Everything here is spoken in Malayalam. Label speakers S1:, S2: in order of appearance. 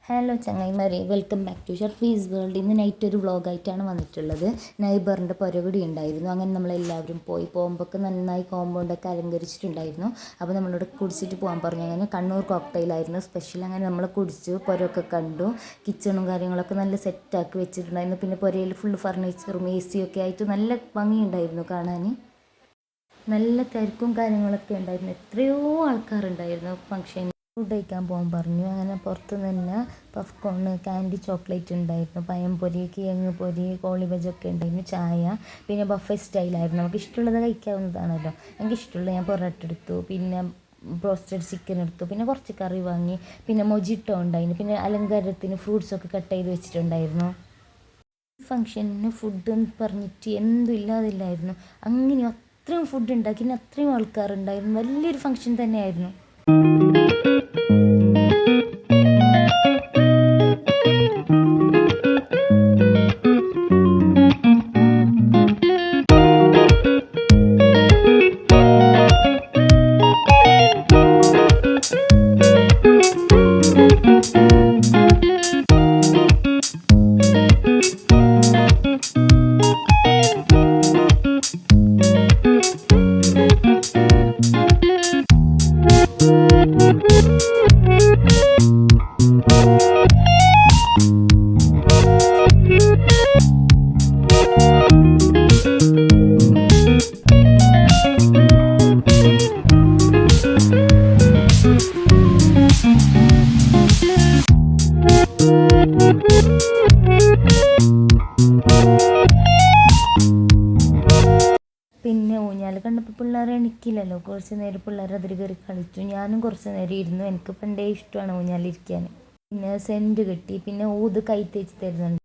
S1: ഹലോ ചങ്ങായിമാരെ, welcome back to Sharfi's world. ഇന്ന് നൈറ്റ് ഒരു വ്ളോഗായിട്ടാണ് വന്നിട്ടുള്ളത്. നൈബറിൻ്റെ പുരകുടി ഉണ്ടായിരുന്നു. അങ്ങനെ നമ്മളെല്ലാവരും പോകുമ്പോഴൊക്കെ നന്നായി കോമ്പൗണ്ടൊക്കെ അലങ്കരിച്ചിട്ടുണ്ടായിരുന്നു. അപ്പോൾ നമ്മളോട് കുടിച്ചിട്ട് പോകാൻ പറഞ്ഞു. അങ്ങനെ കണ്ണൂർ കോക്ടെയിലായിരുന്നു സ്പെഷ്യൽ. അങ്ങനെ നമ്മൾ കുടിച്ചു, പുരയൊക്കെ കണ്ടു. കിച്ചണും കാര്യങ്ങളൊക്കെ നല്ല സെറ്റാക്കി വെച്ചിട്ടുണ്ടായിരുന്നു. പിന്നെ പുരയിൽ ഫുൾ ഫർണിച്ചറും എ സിയും ഒക്കെ ആയിട്ട് നല്ല ഭംഗിയുണ്ടായിരുന്നു കാണാൻ. നല്ല തിരക്കും കാര്യങ്ങളൊക്കെ ഉണ്ടായിരുന്നു. എത്രയോ ആൾക്കാരുണ്ടായിരുന്നു ഫംഗ്ഷൻ. ഫുഡ് കഴിക്കാൻ പോകാൻ പറഞ്ഞു. അങ്ങനെ പുറത്ത് തന്നെ പഫ്കോണ്, കാൻഡി ചോക്ലേറ്റ് ഉണ്ടായിരുന്നു, പഴംപൊരി, കിഴങ്ങ് പൊരി, കോളി ബജൊക്കെ ഉണ്ടായിരുന്നു, ചായ. പിന്നെ ബഫേ സ്റ്റൈലായിരുന്നു. നമുക്ക് ഇഷ്ടമുള്ളത് കഴിക്കാവുന്നതാണല്ലോ. എനിക്ക് ഇഷ്ടമുള്ളത് ഞാൻ പൊറോട്ട എടുത്തു, പിന്നെ ബ്രോസ്റ്റഡ് ചിക്കൻ എടുത്തു, പിന്നെ കുറച്ച് കറി വാങ്ങി, പിന്നെ മൊജിറ്റോ ഉണ്ടായിരുന്നു, പിന്നെ അലങ്കാരത്തിന് ഫ്രൂട്ട്സൊക്കെ കട്ട് ചെയ്ത് വെച്ചിട്ടുണ്ടായിരുന്നു. ഫംഗ്ഷന് ഫുഡ് എന്ന് പറഞ്ഞിട്ട് എന്തും ഇല്ലാതില്ലായിരുന്നു. അങ്ങനെ അത്രയും ഫുഡ് ഉണ്ടാക്കി, പിന്നെ അത്രയും ആൾക്കാരുണ്ടായിരുന്നു. വലിയൊരു ഫംഗ്ഷൻ തന്നെയായിരുന്നു. പിന്നെ ഊഞ്ഞാൽ കണ്ടപ്പോൾ പിള്ളേരെ എണിക്കില്ലല്ലോ. കുറച്ച് നേരം പിള്ളേർ അതിൽ കയറി കളിച്ചു. ഞാനും കുറച്ച് നേരം ഇരുന്നു. എനിക്ക് പണ്ടേ ഇഷ്ടമാണ് ഊഞ്ഞാലിരിക്കാൻ. പിന്നെ സെൻറ്റ് കിട്ടി, പിന്നെ ഊത് കൈ തേച്ച് തരുന്നുണ്ട്.